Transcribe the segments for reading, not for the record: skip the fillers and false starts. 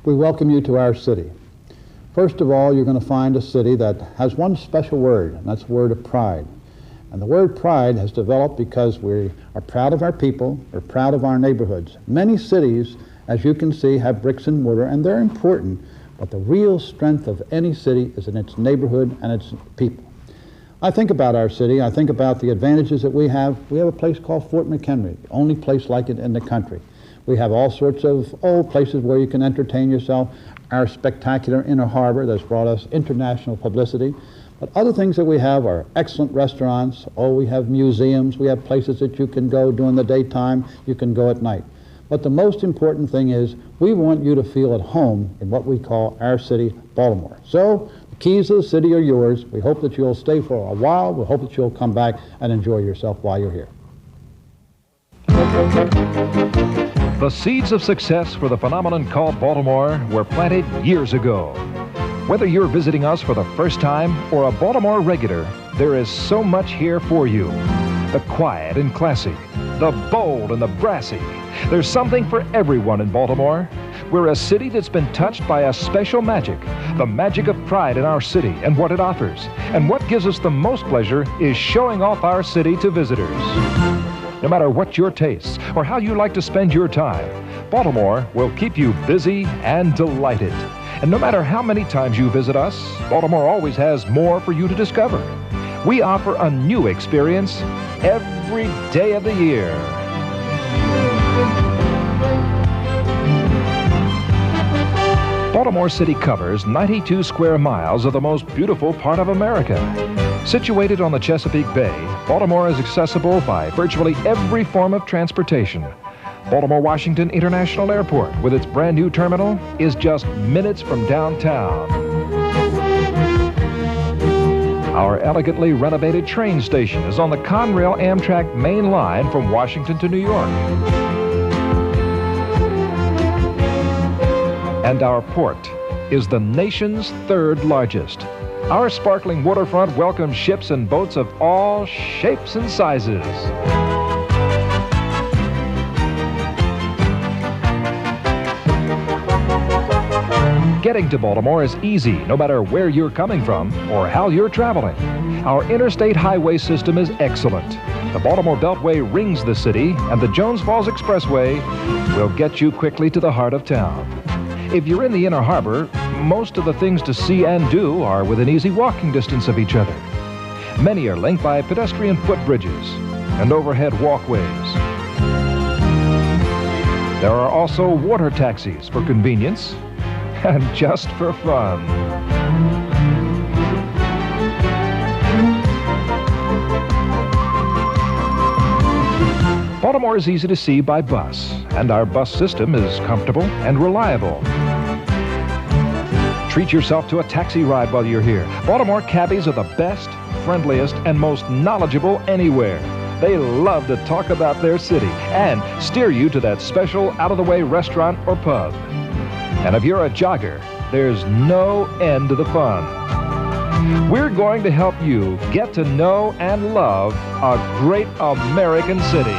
we welcome you to our city. First of all, you're going to find a city that has one special word, and that's the word of pride. And the word pride has developed because we are proud of our people, we're proud of our neighborhoods. Many cities, as you can see, have bricks and mortar, and they're important, but the real strength of any city is in its neighborhood and its people. I think about our city, I think about the advantages that we have. We have a place called Fort McHenry, the only place like it in the country. We have all sorts of old places where you can entertain yourself. Our spectacular inner harbor that's brought us international publicity. But other things that we have are excellent restaurants. Oh, we have museums. We have places that you can go during the daytime. You can go at night. But the most important thing is we want you to feel at home in what we call our city, Baltimore. So the keys to the city are yours. We hope that you'll stay for a while. We hope that you'll come back and enjoy yourself while you're here. The seeds of success for the phenomenon called Baltimore were planted years ago. Whether you're visiting us for the first time or a Baltimore regular, there is so much here for you. The quiet and classy, the bold and the brassy. There's something for everyone in Baltimore. We're a city that's been touched by a special magic, the magic of pride in our city and what it offers. And what gives us the most pleasure is showing off our city to visitors. No matter what your tastes or how you like to spend your time, Baltimore will keep you busy and delighted. And no matter how many times you visit us, Baltimore always has more for you to discover. We offer a new experience every day of the year. Baltimore City covers 92 square miles of the most beautiful part of America. Situated on the Chesapeake Bay, Baltimore is accessible by virtually every form of transportation. Baltimore-Washington International Airport, with its brand new terminal, is just minutes from downtown. Our elegantly renovated train station is on the Conrail Amtrak main line from Washington to New York. And our port is the nation's third largest. Our sparkling waterfront welcomes ships and boats of all shapes and sizes. Getting to Baltimore is easy, no matter where you're coming from or how you're traveling. Our interstate highway system is excellent. The Baltimore Beltway rings the city, and the Jones Falls Expressway will get you quickly to the heart of town. If you're in the inner harbor, most of the things to see and do are within easy walking distance of each other. Many are linked by pedestrian footbridges and overhead walkways. There are also water taxis for convenience and just for fun. Baltimore is easy to see by bus, and our bus system is comfortable and reliable. Treat yourself to a taxi ride while you're here. Baltimore cabbies are the best, friendliest, and most knowledgeable anywhere. They love to talk about their city and steer you to that special out-of-the-way restaurant or pub. And if you're a jogger, there's no end to the fun. We're going to help you get to know and love a great American city.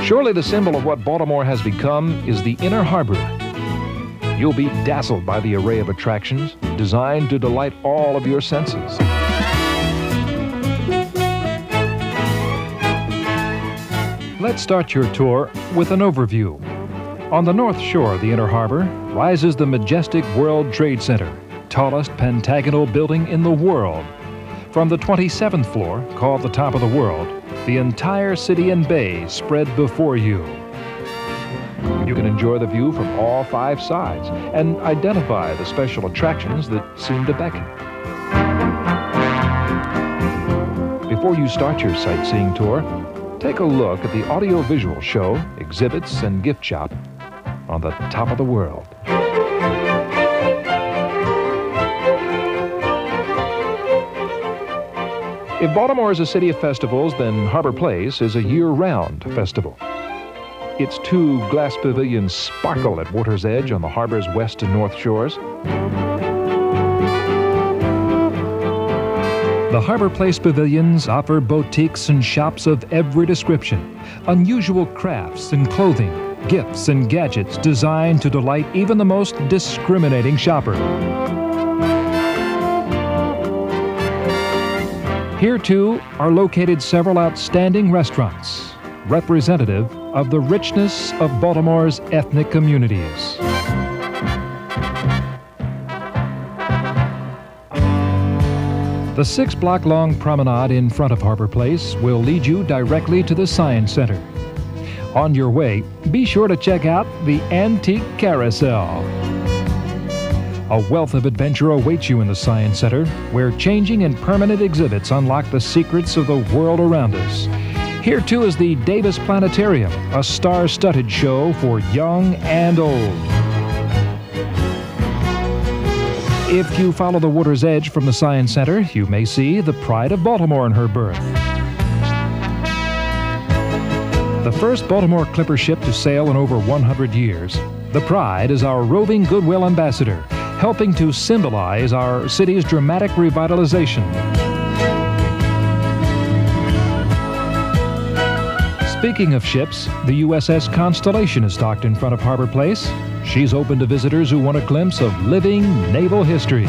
Surely the symbol of what Baltimore has become is the inner harbor. You'll be dazzled by the array of attractions designed to delight all of your senses. Let's start your tour with an overview. On the north shore of the inner harbor rises the majestic World Trade Center, tallest pentagonal building in the world. From the 27th floor, called the top of the world, the entire city and bay spread before you. You can enjoy the view from all 5 sides and identify the special attractions that seem to beckon. Before you start your sightseeing tour, take a look at the audio-visual show, exhibits, and gift shop on the top of the world. If Baltimore is a city of festivals, then Harbor Place is a year-round festival. Its 2 glass pavilions sparkle at water's edge on the harbor's west and north shores. The Harbor Place pavilions offer boutiques and shops of every description, unusual crafts and clothing, gifts and gadgets designed to delight even the most discriminating shopper. Here, too, are located several outstanding restaurants, representative of the richness of Baltimore's ethnic communities. The 6-block-long promenade in front of Harbor Place will lead you directly to the Science Center. On your way, be sure to check out the Antique Carousel. A wealth of adventure awaits you in the Science Center, where changing and permanent exhibits unlock the secrets of the world around us. Here, too, is the Davis Planetarium, a star-studded show for young and old. If you follow the water's edge from the Science Center, you may see the pride of Baltimore in her berth. The first Baltimore clipper ship to sail in over 100 years, the Pride is our roving goodwill ambassador, helping to symbolize our city's dramatic revitalization. Speaking of ships, the USS Constellation is docked in front of Harbor Place. She's open to visitors who want a glimpse of living naval history.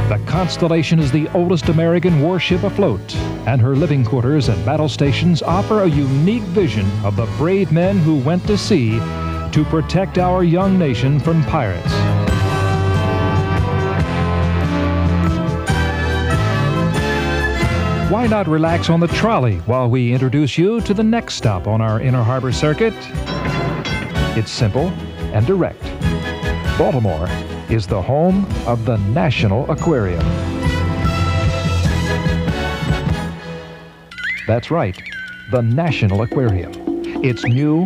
The Constellation is the oldest American warship afloat, and her living quarters and battle stations offer a unique vision of the brave men who went to sea to protect our young nation from pirates. Why not relax on the trolley while we introduce you to the next stop on our Inner Harbor circuit? It's simple and direct. Baltimore is the home of the National Aquarium. That's right, the National Aquarium. It's new,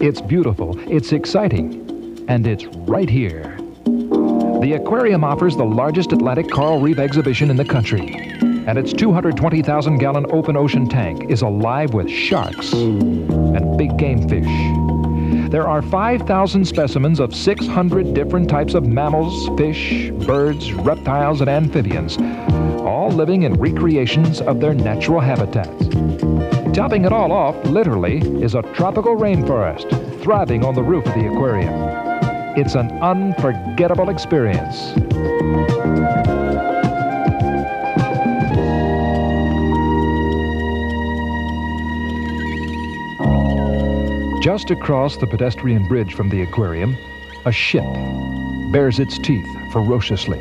it's beautiful, it's exciting, and it's right here. The aquarium offers the largest Atlantic coral reef exhibition in the country, and its 220,000-gallon open ocean tank is alive with sharks and big game fish. There are 5,000 specimens of 600 different types of mammals, fish, birds, reptiles, and amphibians, all living in recreations of their natural habitats. Topping it all off, literally, is a tropical rainforest thriving on the roof of the aquarium. It's an unforgettable experience. Just across the pedestrian bridge from the aquarium, a ship bares its teeth ferociously.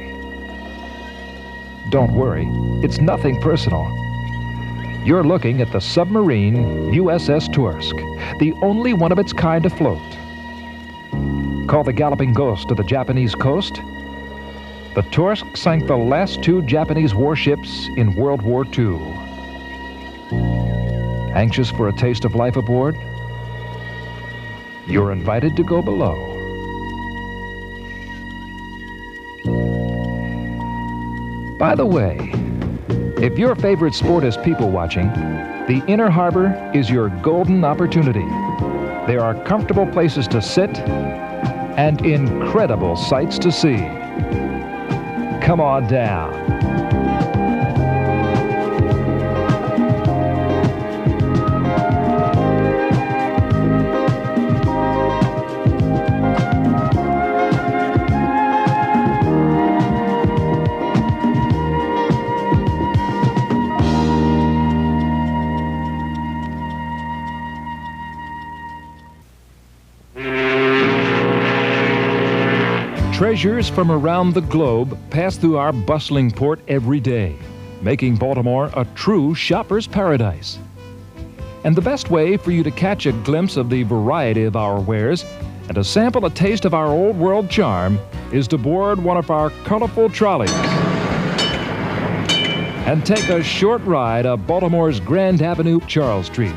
Don't worry, it's nothing personal. You're looking at the submarine USS Torsk, the only one of its kind afloat. Called the Galloping Ghost of the Japanese coast, the Torsk sank the last 2 Japanese warships in World War II. Anxious for a taste of life aboard? You're invited to go below. By the way, if your favorite sport is people watching, the Inner Harbor is your golden opportunity. There are comfortable places to sit and incredible sights to see. Come on down. Treasures from around the globe pass through our bustling port every day, making Baltimore a true shopper's paradise. And the best way for you to catch a glimpse of the variety of our wares and to sample a taste of our old world charm is to board one of our colorful trolleys and take a short ride up Baltimore's Grand Avenue, Charles Street.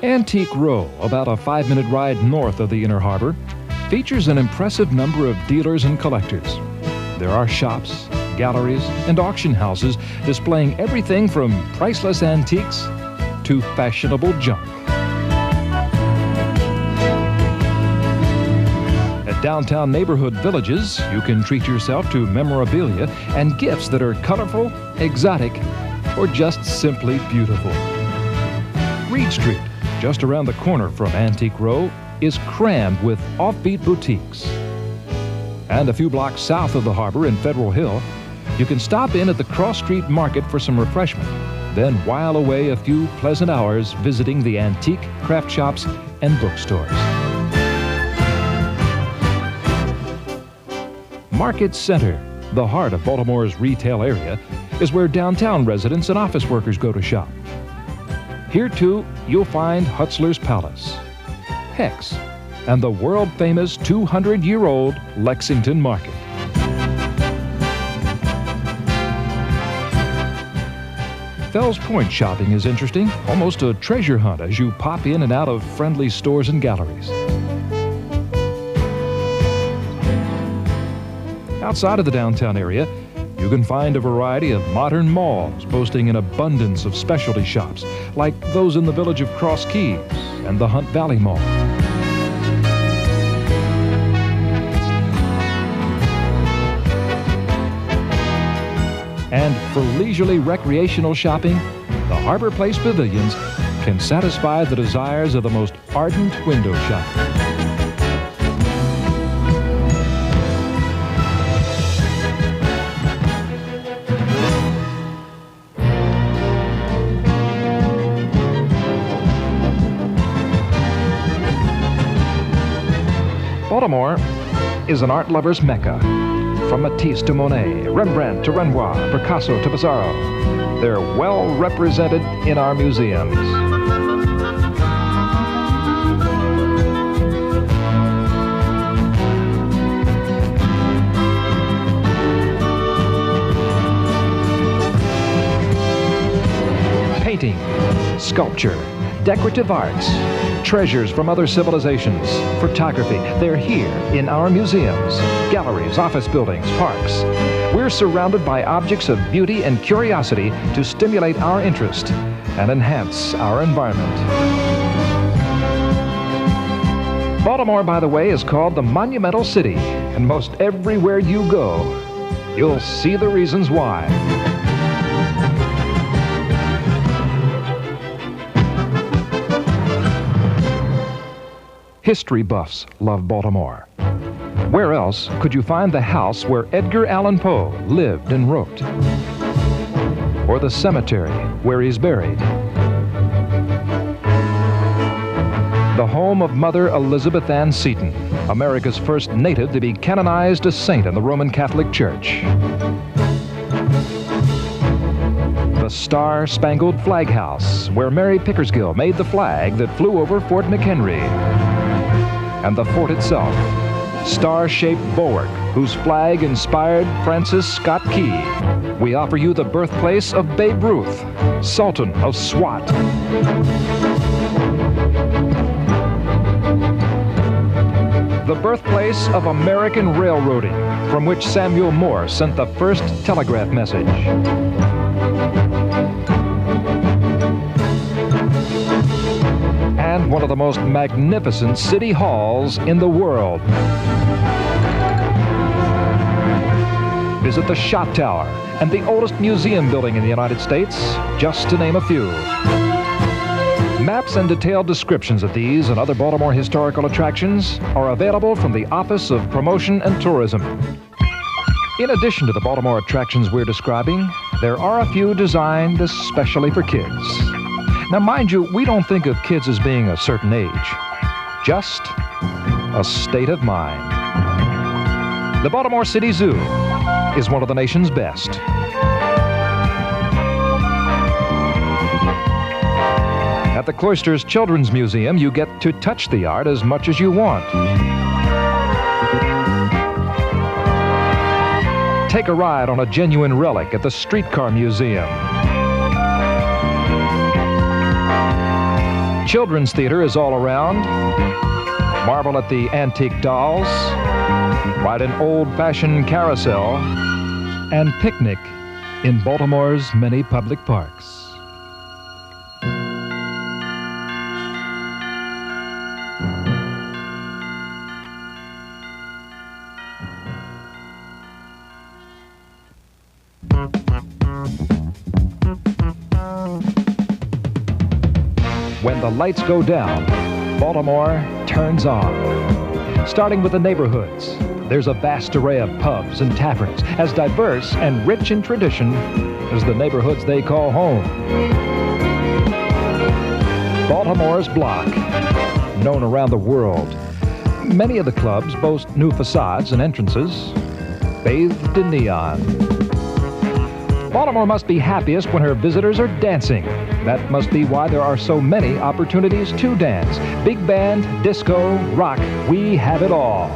Antique Row, about a 5-minute ride north of the Inner Harbor, features an impressive number of dealers and collectors. There are shops, galleries, and auction houses displaying everything from priceless antiques to fashionable junk. At downtown neighborhood villages, you can treat yourself to memorabilia and gifts that are colorful, exotic, or just simply beautiful. Reed Street, just around the corner from Antique Row, is crammed with offbeat boutiques. And a few blocks south of the harbor in Federal Hill, you can stop in at the Cross Street Market for some refreshment, then while away a few pleasant hours visiting the antique craft shops and bookstores. Market Center, the heart of Baltimore's retail area, is where downtown residents and office workers go to shop. Here, too, you'll find Hutzler's Palace, Hex, and the world-famous 200-year-old Lexington Market. Fells Point shopping is interesting, almost a treasure hunt as you pop in and out of friendly stores and galleries. Outside of the downtown area, you can find a variety of modern malls boasting an abundance of specialty shops, like those in the village of Cross Keys and the Hunt Valley Mall. And for leisurely recreational shopping, the Harbor Place Pavilions can satisfy the desires of the most ardent window shopper. Baltimore is an art lover's mecca. From Matisse to Monet, Rembrandt to Renoir, Picasso to Pissarro, they're well represented in our museums. Painting, sculpture, decorative arts, treasures from other civilizations, photography, they're here in our museums, galleries, office buildings, parks. We're surrounded by objects of beauty and curiosity to stimulate our interest and enhance our environment. Baltimore, by the way, is called the Monumental City, and most everywhere you go, you'll see the reasons why. History buffs love Baltimore. Where else could you find the house where Edgar Allan Poe lived and wrote? Or the cemetery where he's buried? The home of Mother Elizabeth Ann Seton, America's first native to be canonized a saint in the Roman Catholic Church. The Star-Spangled Flag House, where Mary Pickersgill made the flag that flew over Fort McHenry. And the fort itself, star-shaped bulwark, whose flag inspired Francis Scott Key. We offer you the birthplace of Babe Ruth, Sultan of SWAT. The birthplace of American railroading, from which Samuel Morse sent the first telegraph message. And one of the most magnificent city halls in the world. Visit the Shot Tower and the oldest museum building in the United States, just to name a few. Maps and detailed descriptions of these and other Baltimore historical attractions are available from the Office of Promotion and Tourism. In addition to the Baltimore attractions we're describing, there are a few designed especially for kids. Now, mind you, we don't think of kids as being a certain age, just a state of mind. The Baltimore City Zoo is one of the nation's best. At the Cloisters Children's Museum, you get to touch the art as much as you want. Take a ride on a genuine relic at the Streetcar Museum. Children's theater is all around. Marvel at the antique dolls, ride an old-fashioned carousel, and picnic in Baltimore's many public parks. the lights go down, Baltimore turns on. Starting with the neighborhoods, there's a vast array of pubs and taverns, as diverse and rich in tradition as the neighborhoods they call home. Baltimore's Block, known around the world. Many of the clubs boast new facades and entrances, bathed in neon. Baltimore must be happiest when her visitors are dancing. That must be why there are so many opportunities to dance. Big band, disco, rock, we have it all.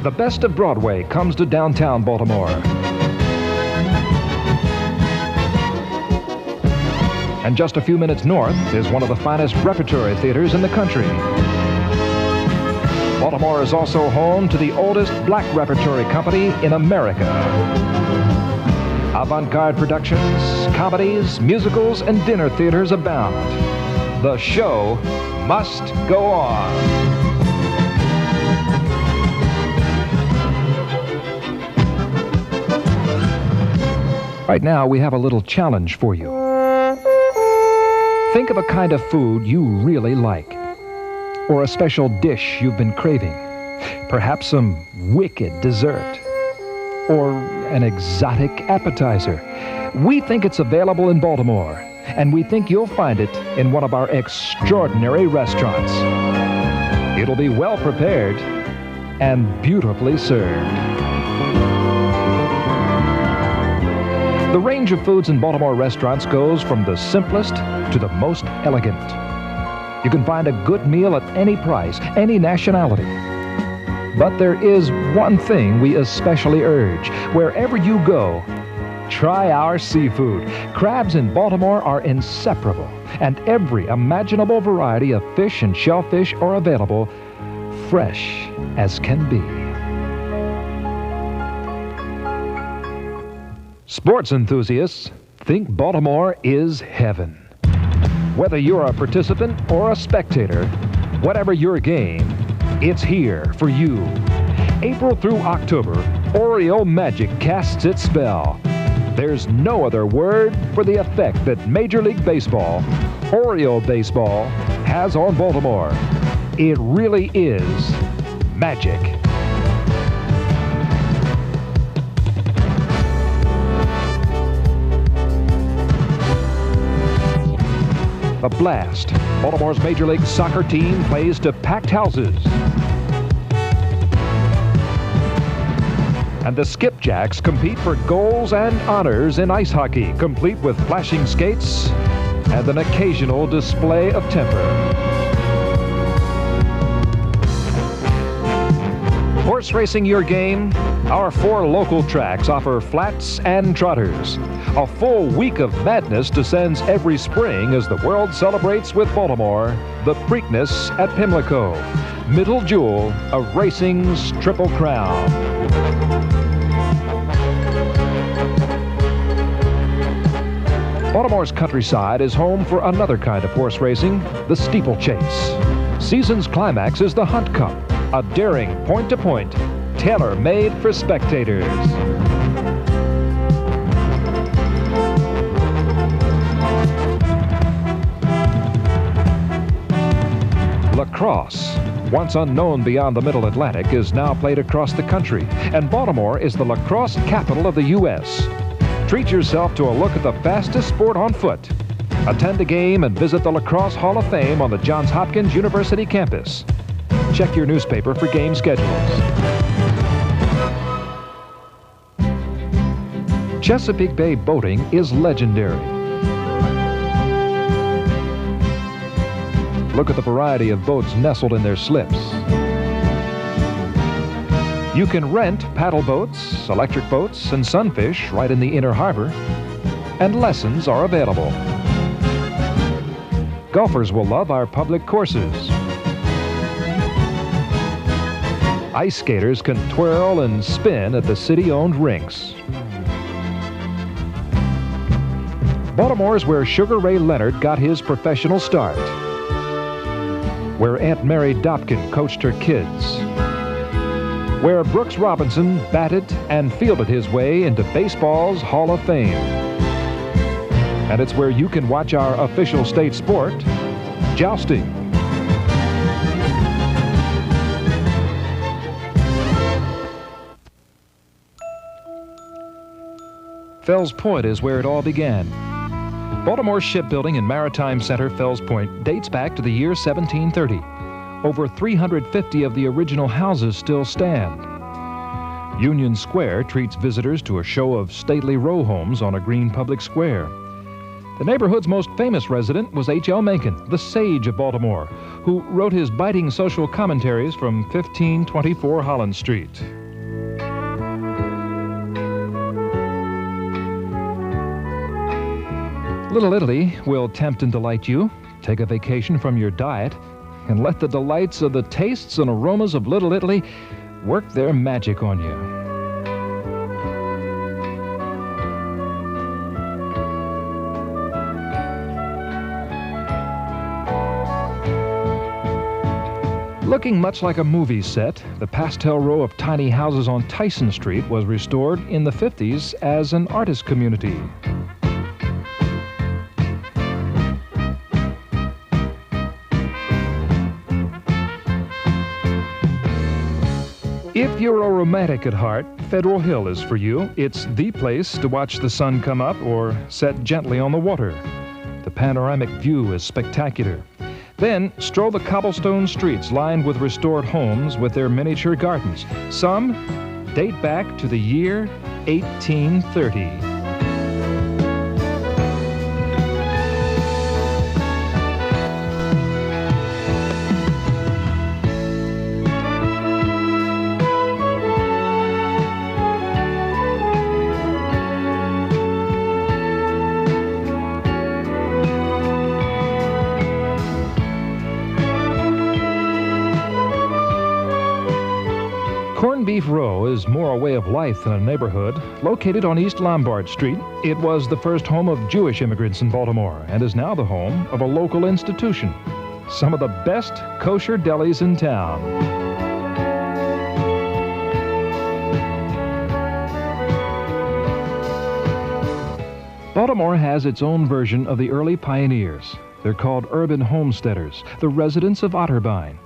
The best of Broadway comes to downtown Baltimore. And just a few minutes north is one of the finest repertory theaters in the country. Baltimore is also home to the oldest black repertory company in America. Avant-garde productions, comedies, musicals, and dinner theaters abound. The show must go on. Right now, we have a little challenge for you. Think of a kind of food you really like, or a special dish you've been craving, perhaps some wicked dessert, or an exotic appetizer. We think it's available in Baltimore, and we think you'll find it in one of our extraordinary restaurants. It'll be well prepared and beautifully served. The range of foods in Baltimore restaurants goes from the simplest to the most elegant. You can find a good meal at any price, any nationality. But there is one thing we especially urge. Wherever you go, try our seafood. Crabs in Baltimore are inseparable, and every imaginable variety of fish and shellfish are available, fresh as can be. Sports enthusiasts think Baltimore is heaven. Whether you're a participant or a spectator, whatever your game, it's here for you. April through October, Oriole Magic casts its spell. There's no other word for the effect that Major League Baseball, Oriole Baseball, has on Baltimore. It really is magic. The Blast, Baltimore's Major League Soccer team, plays to packed houses. And the Skipjacks compete for goals and honors in ice hockey, complete with flashing skates and an occasional display of temper. Horse racing your game? Our 4 local tracks offer flats and trotters. A full week of madness descends every spring as the world celebrates with Baltimore the Preakness at Pimlico, middle jewel of racing's Triple Crown. Baltimore's countryside is home for another kind of horse racing, the steeplechase. Season's climax is the Hunt Cup, a daring point-to-point, tailor-made for spectators. Lacrosse, once unknown beyond the Middle Atlantic, is now played across the country, and Baltimore is the lacrosse capital of the U.S. Treat yourself to a look at the fastest sport on foot. Attend a game and visit the Lacrosse Hall of Fame on the Johns Hopkins University campus. Check your newspaper for game schedules. Chesapeake Bay boating is legendary. Look at the variety of boats nestled in their slips. You can rent paddle boats, electric boats, and sunfish right in the inner harbor, and lessons are available. Golfers will love our public courses. Ice skaters can twirl and spin at the city-owned rinks. Baltimore's where Sugar Ray Leonard got his professional start, where Aunt Mary Dopkin coached her kids, where Brooks Robinson batted and fielded his way into baseball's Hall of Fame. And it's where you can watch our official state sport, jousting. Fells Point is where it all began. Baltimore's shipbuilding and maritime center, Fells Point, dates back to the year 1730. Over 350 of the original houses still stand. Union Square treats visitors to a show of stately row homes on a green public square. The neighborhood's most famous resident was H.L. Mencken, the sage of Baltimore, who wrote his biting social commentaries from 1524 Holland Street. Little Italy will tempt and delight you. Take a vacation from your diet and let the delights of the tastes and aromas of Little Italy work their magic on you. Looking much like a movie set, the pastel row of tiny houses on Tyson Street was restored in the 50s as an artist community. If you're a romantic at heart, Federal Hill is for you. It's the place to watch the sun come up or set gently on the water. The panoramic view is spectacular. Then stroll the cobblestone streets lined with restored homes with their miniature gardens. Some date back to the year 1830. Corned Beef Row is more a way of life than a neighborhood. Located on East Lombard Street, it was the first home of Jewish immigrants in Baltimore and is now the home of a local institution. Some of the best kosher delis in town. Baltimore has its own version of the early pioneers. They're called urban homesteaders, the residents of Otterbein.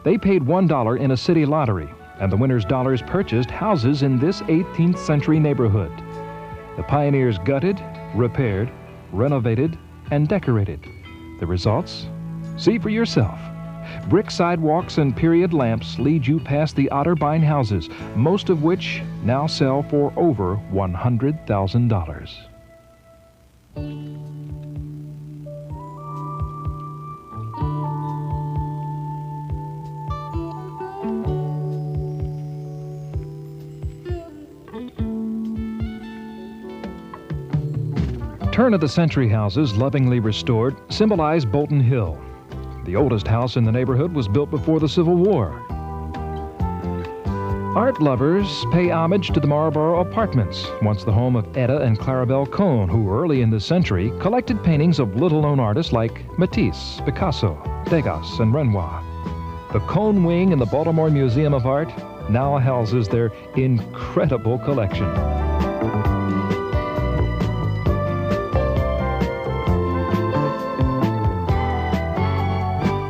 They paid $1 in a city lottery, and the winner's dollars purchased houses in this 18th century neighborhood. The pioneers gutted, repaired, renovated, and decorated. The results? See for yourself. Brick sidewalks and period lamps lead you past the Otterbein houses, most of which now sell for over $100,000. Turn-of-the-century houses, lovingly restored, symbolize Bolton Hill. The oldest house in the neighborhood was built before the Civil War. Art lovers pay homage to the Marlborough Apartments, once the home of Etta and Clarabelle Cohn, who early in this century collected paintings of little-known artists like Matisse, Picasso, Degas, and Renoir. The Cohn Wing in the Baltimore Museum of Art now houses their incredible collection.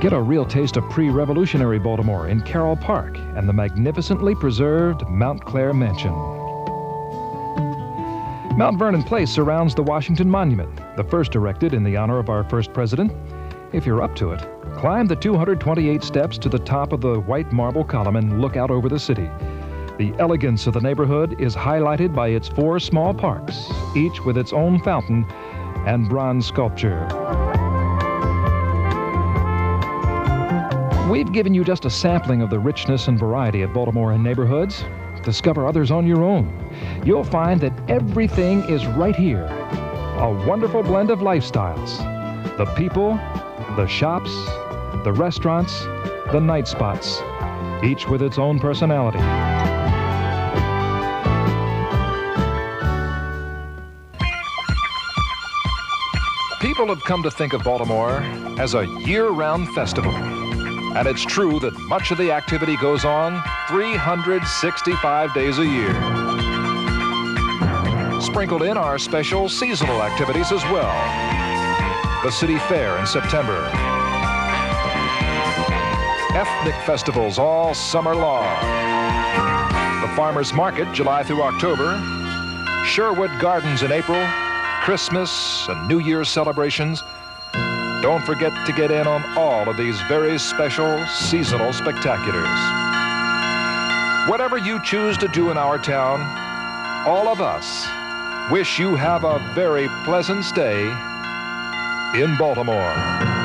Get a real taste of pre-revolutionary Baltimore in Carroll Park and the magnificently preserved Mount Clair Mansion. Mount Vernon Place surrounds the Washington Monument, the first erected in the honor of our first president. If you're up to it, climb the 228 steps to the top of the white marble column and look out over the city. The elegance of the neighborhood is highlighted by its 4 small parks, each with its own fountain and bronze sculpture. We've given you just a sampling of the richness and variety of Baltimore and neighborhoods. Discover others on your own. You'll find that everything is right here. A wonderful blend of lifestyles. The people, the shops, the restaurants, the night spots, each with its own personality. People have come to think of Baltimore as a year-round festival. And it's true that much of the activity goes on 365 days a year. Sprinkled in are special seasonal activities as well. The City Fair in September. Ethnic festivals all summer long. The Farmers Market, July through October. Sherwood Gardens in April. Christmas and New Year's celebrations. Don't forget to get in on all of these very special seasonal spectaculars. Whatever you choose to do in our town, all of us wish you have a very pleasant stay in Baltimore.